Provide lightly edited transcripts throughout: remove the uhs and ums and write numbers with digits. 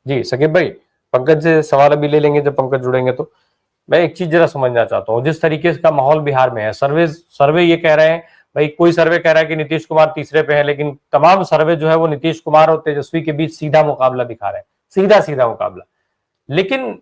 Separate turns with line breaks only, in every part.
जी सकीब भाई, पंकज से सवाल अभी ले लेंगे जब पंकज जुड़ेंगे। तो मैं एक चीज जरा समझना चाहता हूँ, जिस तरीके का माहौल बिहार में है, सर्वे सर्वे ये कह रहे हैं भाई, कोई सर्वे कह रहा है कि नीतीश कुमार तीसरे पे है, लेकिन तमाम सर्वे जो है वो नीतीश कुमार और तेजस्वी के बीच सीधा मुकाबला दिखा रहे हैं, सीधा सीधा मुकाबला। लेकिन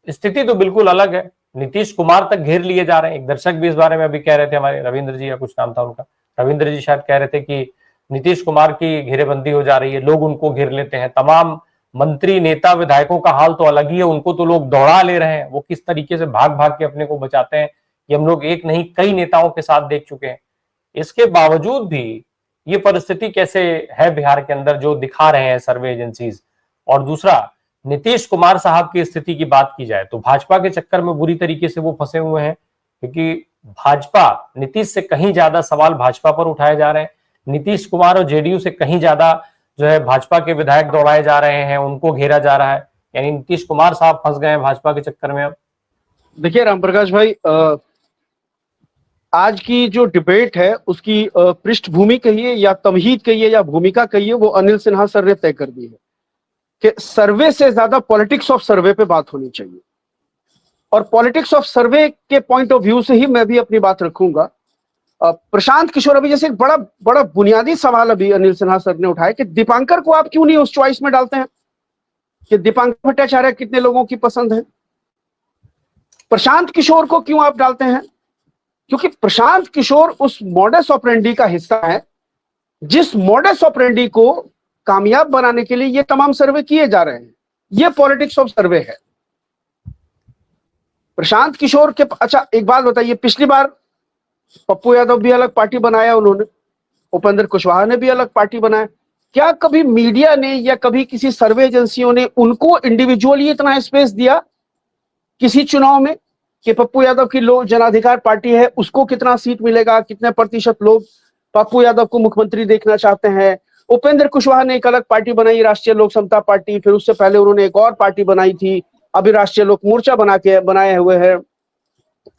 स्थिति तो बिल्कुल अलग है, नीतीश कुमार तक घेर लिए जा रहे हैं। एक दर्शक भी इस बारे में अभी कह रहे थे, हमारे रविंद्र जी या कुछ नाम था उनका, रविंद्र जी शायद कह रहे थे कि नीतीश कुमार की घेरेबंदी हो जा रही है, लोग उनको घेर लेते हैं। तमाम मंत्री नेता विधायकों का हाल तो अलग ही है, उनको तो लोग दौड़ा ले रहे हैं। वो किस तरीके से भाग भाग के अपने को बचाते हैं, ये हम लोग एक नहीं कई नेताओं के साथ देख चुके हैं। इसके बावजूद भी ये परिस्थिति कैसे है बिहार के अंदर जो दिखा रहे हैं सर्वे एजेंसीज। और दूसरा, नीतीश कुमार साहब की स्थिति की बात की जाए तो भाजपा के चक्कर में बुरी तरीके से वो फंसे हुए हैं, क्योंकि भाजपा, नीतीश से कहीं ज्यादा सवाल भाजपा पर उठाए जा रहे हैं। नीतीश कुमार और जेडीयू से कहीं ज्यादा जो है भाजपा के विधायक दौड़ाए जा रहे हैं, उनको घेरा जा रहा है। यानी नीतीश कुमार साहब फंस गए हैं भाजपा के चक्कर में अब।
देखिए रामप्रकाश भाई, आज की जो डिबेट है उसकी पृष्ठभूमि कहिए या तमहीद कहिए या भूमिका कहिए, वो अनिल सिन्हा सर ने तय कर दी है कि सर्वे से ज्यादा पॉलिटिक्स ऑफ सर्वे पे बात होनी चाहिए। और पॉलिटिक्स ऑफ सर्वे के पॉइंट ऑफ व्यू से ही मैं भी अपनी बात रखूंगा। प्रशांत किशोर, अभी जैसे एक बड़ा बड़ा बुनियादी सवाल अभी अनिल सिन्हा सर ने उठाया कि दीपांकर को आप क्यों नहीं उस चॉइस में डालते हैं कि दीपांकर भट्टाचार्य कितने लोगों की पसंद है, प्रशांत किशोर को क्यों आप डालते हैं? क्योंकि प्रशांत किशोर उस मॉडस ऑपरेंडी का हिस्सा है जिस मॉडस ऑपरेंडी को कामयाब बनाने के लिए ये तमाम सर्वे किए जा रहे हैं। ये पॉलिटिक्स ऑफ सर्वे है। प्रशांत किशोर के, अच्छा एक बात बताइए, पिछली बार पप्पू यादव भी अलग पार्टी बनाया उन्होंने, उपेंद्र कुशवाहा ने भी अलग पार्टी बनाया। क्या कभी मीडिया ने या कभी किसी सर्वे एजेंसियों ने उनको इंडिविजुअली इतना स्पेस दिया किसी चुनाव में कि पप्पू यादव की लोक जनाधिकार पार्टी है, उसको कितना सीट मिलेगा, कितने प्रतिशत लोग पप्पू यादव को मुख्यमंत्री देखना चाहते हैं? उपेंद्र कुशवाहा ने एक अलग पार्टी बनाई, राष्ट्रीय लोक समता पार्टी, फिर उससे पहले उन्होंने एक और पार्टी बनाई थी, अभी राष्ट्रीय लोक मोर्चा बनाए हुए हैं।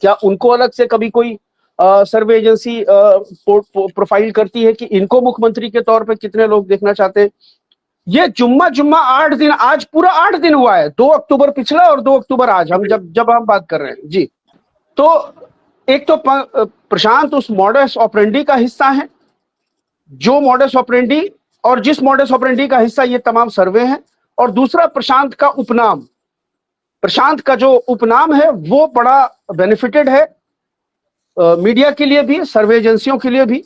क्या उनको अलग से कभी कोई सर्वे एजेंसी प्रोफाइल करती है कि इनको मुख्यमंत्री के तौर पर कितने लोग देखना चाहते हैं? ये जुम्मा जुम्मा 8 दिन, आज पूरा 8 दिन हुआ है, 2 अक्टूबर पिछला और 2 अक्टूबर आज, हम जब हम बात कर रहे हैं जी। तो एक तो प्रशांत उस मॉडस ऑपरेंडी का हिस्सा है, जो मॉडस ऑपरेंडी और जिस मॉडस ऑपरेंडी का हिस्सा ये तमाम सर्वे हैं। और दूसरा, प्रशांत का उपनाम, प्रशांत का जो उपनाम है वो बड़ा बेनिफिटेड है मीडिया के लिए भी, सर्वे एजेंसियों के लिए भी।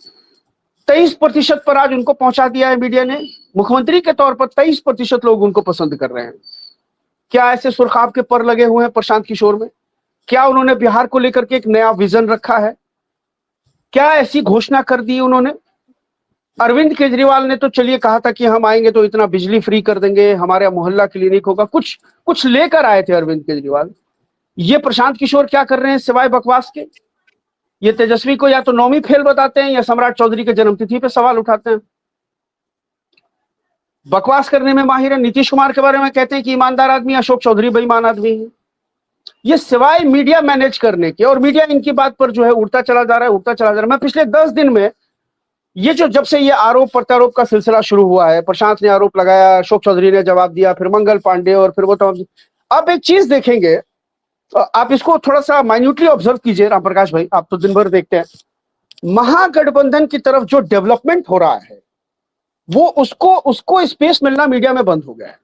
23% पर आज उनको पहुंचा दिया है मीडिया ने, मुख्यमंत्री के तौर पर 23% लोग उनको पसंद कर रहे हैं। क्या ऐसे सुरखाब के पर लगे हुए हैं प्रशांत किशोर में? क्या उन्होंने बिहार को लेकर के एक नया विजन रखा है? क्या ऐसी घोषणा कर दी उन्होंने? अरविंद केजरीवाल ने तो चलिए कहा था कि हम आएंगे तो इतना बिजली फ्री कर देंगे, हमारे मोहल्ला क्लिनिक होगा, कुछ कुछ लेकर आए थे अरविंद केजरीवाल। ये प्रशांत किशोर क्या कर रहे हैं सिवाय बकवास के? ये तेजस्वी को या तो 9वीं फेल बताते हैं या सम्राट चौधरी के जन्मतिथि पे सवाल उठाते हैं। बकवास करने में माहिर है। नीतीश कुमार के बारे में कहते हैं कि ईमानदार आदमी, अशोक चौधरी बेईमान आदमी है। ये सिवाय मीडिया मैनेज करने के, और मीडिया इनकी बात पर जो है उड़ता चला जा रहा है, उड़ता चला जा रहा है। मैं पिछले 10 दिन में ये जो, जब से ये आरोप प्रत्यारोप का सिलसिला शुरू हुआ है, प्रशांत ने आरोप लगाया, अशोक चौधरी ने जवाब दिया, फिर मंगल पांडे, और फिर वो तमाम। अब एक चीज देखेंगे, आप इसको थोड़ा सा माइन्यूटली ऑब्जर्व कीजिए रामप्रकाश भाई, आप तो दिन भर देखते हैं। महागठबंधन की तरफ जो डेवलपमेंट हो रहा है वो उसको स्पेस मिलना मीडिया में बंद हो गया है।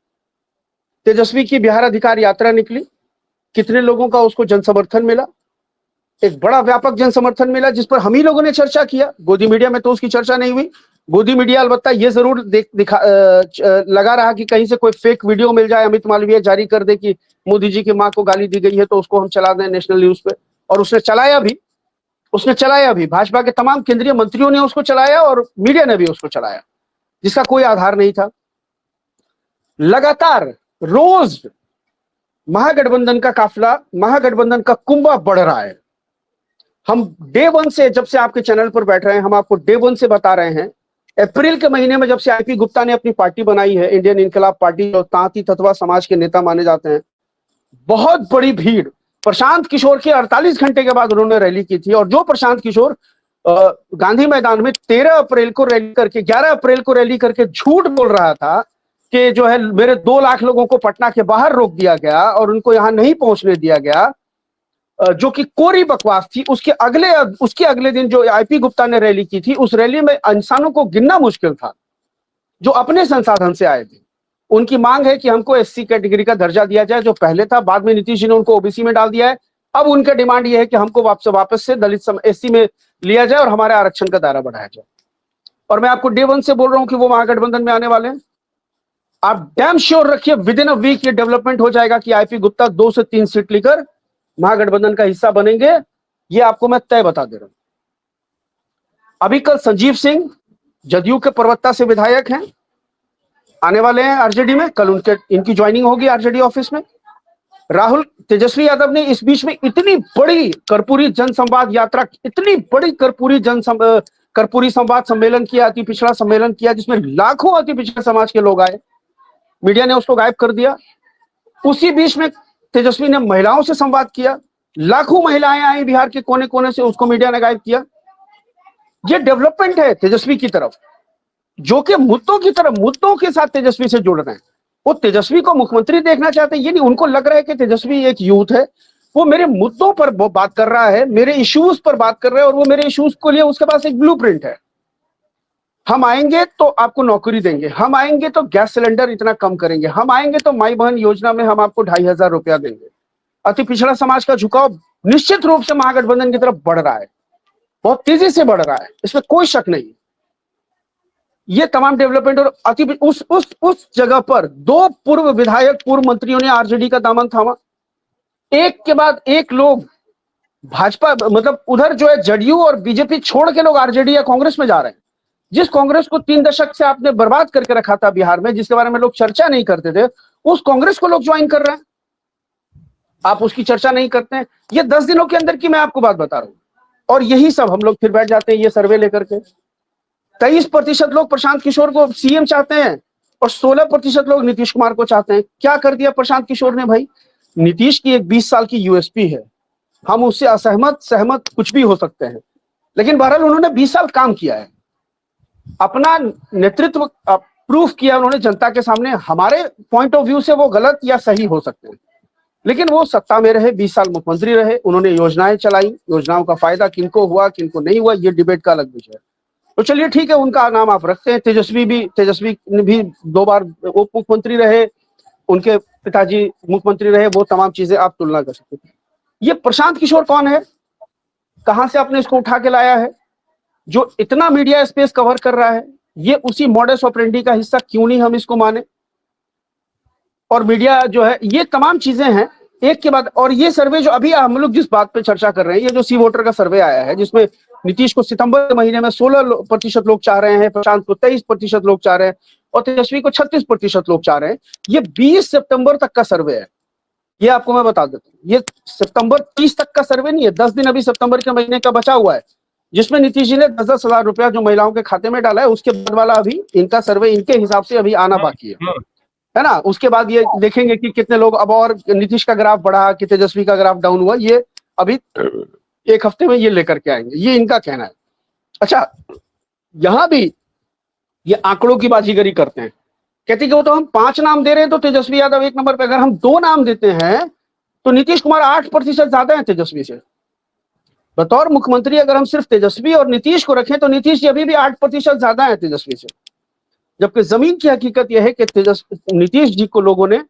तेजस्वी की बिहार अधिकार यात्रा निकली, कितने लोगों का उसको जनसमर्थन मिला? एक बड़ा व्यापक जनसमर्थन मिला जिस पर हम ही लोगों ने चर्चा किया। गोदी मीडिया में तो उसकी चर्चा नहीं हुई। गोदी मीडिया अलबत्ता ये जरूर लगा रहा कि कहीं से कोई फेक वीडियो मिल जाए, अमित मालवीय जारी कर दे कि मोदी जी की मां को गाली दी गई है तो उसको हम चला दें नेशनल न्यूज पे। और उसने चलाया भी, भाजपा के तमाम केंद्रीय मंत्रियों ने उसको चलाया और मीडिया ने भी उसको चलाया, जिसका कोई आधार नहीं था। लगातार रोज महागठबंधन का काफिला, महागठबंधन का कुंभा बढ़ रहा है। हम डे 1 से, जब से आपके चैनल पर बैठ रहे हैं, हम आपको डे 1 से बता रहे हैं। अप्रैल के महीने में जब से आईपी गुप्ता ने अपनी पार्टी बनाई है, इंडियन इनकलाब पार्टी, जो तांती तत्वा समाज के नेता माने जाते हैं, बहुत बड़ी भीड़। प्रशांत किशोर के 48 घंटे के बाद उन्होंने रैली की थी, और जो प्रशांत किशोर गांधी मैदान में 13 अप्रैल को रैली करके, 11 अप्रैल को रैली करके झूठ बोल रहा था कि जो है मेरे 2 लाख लोगों को पटना के बाहर रोक दिया गया और उनको यहां नहीं पहुंचने दिया गया, जो कि कोरी बकवास थी। उसके अगले दिन जो आईपी गुप्ता ने रैली की थी, उस रैली में इंसानों को गिनना मुश्किल था जो अपने संसाधन से आए थे। उनकी मांग है कि हमको एससी कैटेगरी का दर्जा दिया जाए, जो पहले था, बाद में नीतीश जी ने उनको ओबीसी में डाल दिया है। अब उनका डिमांड यह है कि हमको वापस से दलित एससी में लिया जाए और हमारे आरक्षण का दायरा बढ़ाया जाए। और मैं आपको डे 1 से बोल रहा हूं कि वो महागठबंधन में आने वाले हैं। आप डैम श्योर रखिए, विद इन अ वीक ये डेवलपमेंट हो जाएगा कि आईपी गुप्ता 2 से 3 सीट लेकर महागठबंधन का हिस्सा बनेंगे। ये आपको मैं तय बता दे रहा हूं। अभी कल संजीव सिंह जदयू के प्रवक्ता से विधायक हैं, आने वाले हैं आरजेडी में। कल इनकी ज्वाइनिंग होगी आरजेडी ऑफिस में। राहुल तेजस्वी यादव ने इस बीच में इतनी बड़ी कर्पूरी जनसंवाद यात्रा, इतनी बड़ी कर्पूरी संवाद सम्मेलन किया, अति पिछड़ा सम्मेलन किया, जिसमें लाखों अति पिछड़ा समाज के लोग आए। मीडिया ने उसको गायब कर दिया। उसी बीच में तेजस्वी ने महिलाओं से संवाद किया, लाखों महिलाएं आई बिहार के कोने कोने से, उसको मीडिया ने गायब किया। ये डेवलपमेंट है तेजस्वी की तरफ, जो कि मुद्दों के साथ तेजस्वी से जुड़ रहे हैं। वो तेजस्वी को मुख्यमंत्री देखना चाहते हैं, ये नहीं, उनको लग रहा है कि तेजस्वी एक यूथ है, वो मेरे मुद्दों पर बात कर रहा है, मेरे इश्यूज पर बात कर रहा है, और वो मेरे इश्यूज को लिए उसके पास एक ब्लूप्रिंट है। हम आएंगे तो आपको नौकरी देंगे, हम आएंगे तो गैस सिलेंडर इतना कम करेंगे, हम आएंगे तो माई बहन योजना में हम आपको 2,500 रुपया देंगे। अति पिछड़ा समाज का झुकाव निश्चित रूप से महागठबंधन की तरफ बढ़ रहा है, बहुत तेजी से बढ़ रहा है, इसमें कोई शक नहीं। ये तमाम डेवलपमेंट और उस जगह पर 2 पूर्व विधायक, पूर्व मंत्रियों ने आरजेडी का दामन थामा। एक के बाद एक लोग भाजपा, मतलब उधर जो है जदयू और बीजेपी छोड़ के लोग आरजेडी या कांग्रेस में जा रहे हैं। जिस कांग्रेस को 3 दशक से आपने बर्बाद करके रखा था बिहार में, जिसके बारे में लोग चर्चा नहीं करते थे, उस कांग्रेस को लोग ज्वाइन कर रहे हैं। आप उसकी चर्चा नहीं करते हैं। ये 10 दिनों के अंदर की मैं आपको बात बता रहा हूं। और यही सब हम लोग फिर बैठ जाते हैं ये सर्वे लेकर के। 23% लोग प्रशांत किशोर को सीएम चाहते हैं और 16% लोग नीतीश कुमार को चाहते हैं। क्या कर दिया प्रशांत किशोर ने भाई? नीतीश की एक 20 साल की यूएसपी है, हम उससे सहमत कुछ भी हो सकते हैं, लेकिन बहरहाल उन्होंने 20 साल काम किया है, अपना नेतृत्व प्रूफ किया उन्होंने जनता के सामने। हमारे पॉइंट ऑफ व्यू से वो गलत या सही हो सकते हैं, लेकिन वो सत्ता में रहे, 20 साल मुख्यमंत्री रहे, उन्होंने योजनाएं चलाई। योजनाओं का फायदा किनको हुआ किनको नहीं हुआ, ये डिबेट का अलग विषय है। तो चलिए ठीक है, उनका नाम आप रखते हैं। तेजस्वी ने भी 2 बार उप मुख्यमंत्री रहे, उनके पिताजी मुख्यमंत्री रहे, वो तमाम चीजें आप तुलना कर सकते हैं। ये प्रशांत किशोर कौन है, कहां से आपने इसको उठा के लाया है, जो इतना मीडिया स्पेस कवर कर रहा है? ये उसी मॉडस ऑपरेंडी का हिस्सा क्यों नहीं हम इसको माने? और मीडिया जो है, ये तमाम चीजें हैं एक के बाद। और ये सर्वे जो अभी हम लोग जिस बात पे चर्चा कर रहे हैं, ये जो सी वोटर का सर्वे आया है, जिसमें नीतीश को सितंबर के महीने में 16% लोग चाह रहे हैं, प्रशांत को 23% लोग चाह रहे हैं, और तेजस्वी को 36% लोग चाह रहे हैं। ये 20 सितंबर तक का सर्वे है, ये आपको मैं बता देता हूँ। ये सितंबर 30 तक का सर्वे नहीं है, 10 दिन अभी सितंबर के महीने का बचा हुआ है, जिसमें नीतीश जी ने 10-10 हजार रुपया जो महिलाओं के खाते में डाला है। उसके बाद वाला अभी इनका सर्वे इनके हिसाब से अभी आना बाकी है ना। उसके बाद ये देखेंगे कि कितने लोग अब, और नीतीश का ग्राफ बढ़ा कि तेजस्वी का ग्राफ डाउन हुआ, ये अभी 1 हफ्ते में ये लेकर के आएंगे, ये इनका कहना है। अच्छा, यहां भी ये आंकड़ों की बाजीगरी करते हैं, कहते कि वो तो हम 5 नाम दे रहे हैं तो तेजस्वी यादव 1 नंबर पे, अगर हम 2 नाम देते हैं तो नीतीश कुमार 8% ज्यादा है तेजस्वी से। बतौर मुख्यमंत्री अगर हम सिर्फ तेजस्वी और नीतीश को रखें तो नीतीश जी अभी भी 8% ज्यादा है तेजस्वी से। जबकि जमीन की हकीकत यह है कि नीतीश जी को लोगों ने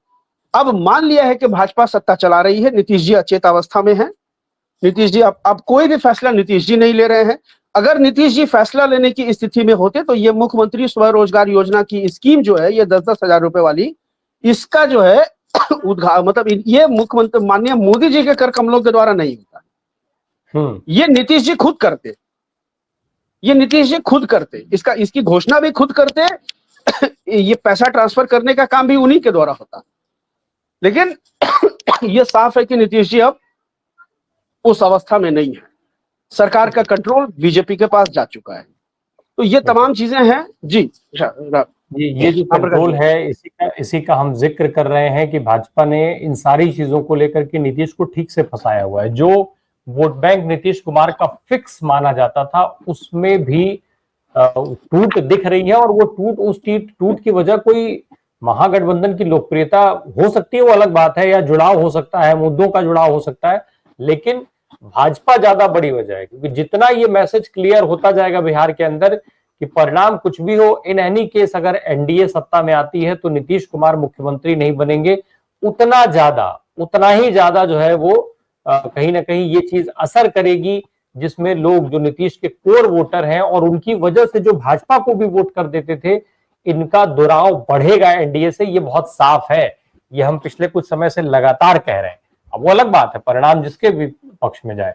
अब मान लिया है कि भाजपा सत्ता चला रही है, नीतीश जी अचेत अवस्था में है। नीतीश जी अब कोई भी फैसला नीतीश जी नहीं ले रहे हैं। अगर नीतीश जी फैसला लेने की स्थिति में होते तो ये मुख्यमंत्री स्वरोजगार योजना की स्कीम जो है, ये 10-10 हजार रुपए वाली, इसका जो है मतलब ये मुख्यमंत्री माननीय मोदी जी के कर कमलों के द्वारा नहीं होता, ये नीतीश जी खुद करते, इसकी घोषणा भी खुद करते, ये पैसा ट्रांसफर करने का काम भी उन्हीं के द्वारा होता। लेकिन ये साफ है कि नीतीश जी अब उस अवस्था में नहीं है, सरकार का कंट्रोल बीजेपी के पास जा चुका है। तो ये तमाम चीजें हैं जी।
ये जो कंट्रोल है, इसी का हम जिक्र कर रहे हैं कि भाजपा ने इन सारी चीजों को लेकर के नीतीश को ठीक से फंसाया हुआ है। जो वोट बैंक नीतीश कुमार का फिक्स माना जाता था, उसमें भी टूट दिख रही है, और वो टूट की वजह कोई महागठबंधन की लोकप्रियता हो सकती है, वो अलग बात है, या जुड़ाव हो सकता है, मुद्दों का जुड़ाव हो सकता है, लेकिन भाजपा ज्यादा बड़ी वजह है, क्योंकि जितना ये मैसेज क्लियर होता जाएगा बिहार के अंदर कि परिणाम कुछ भी हो, इन एनी केस अगर एनडीए सत्ता में आती है तो नीतीश कुमार मुख्यमंत्री नहीं बनेंगे, उतना ही ज्यादा जो है वो कहीं ना कहीं ये चीज असर करेगी, जिसमें लोग जो नीतीश के कोर वोटर हैं और उनकी वजह से जो भाजपा को भी वोट कर देते थे, इनका दुराव बढ़ेगा एनडीए से, ये बहुत साफ है। ये हम पिछले कुछ समय से लगातार कह रहे हैं। अब वो अलग बात है परिणाम जिसके भी पक्ष में जाए।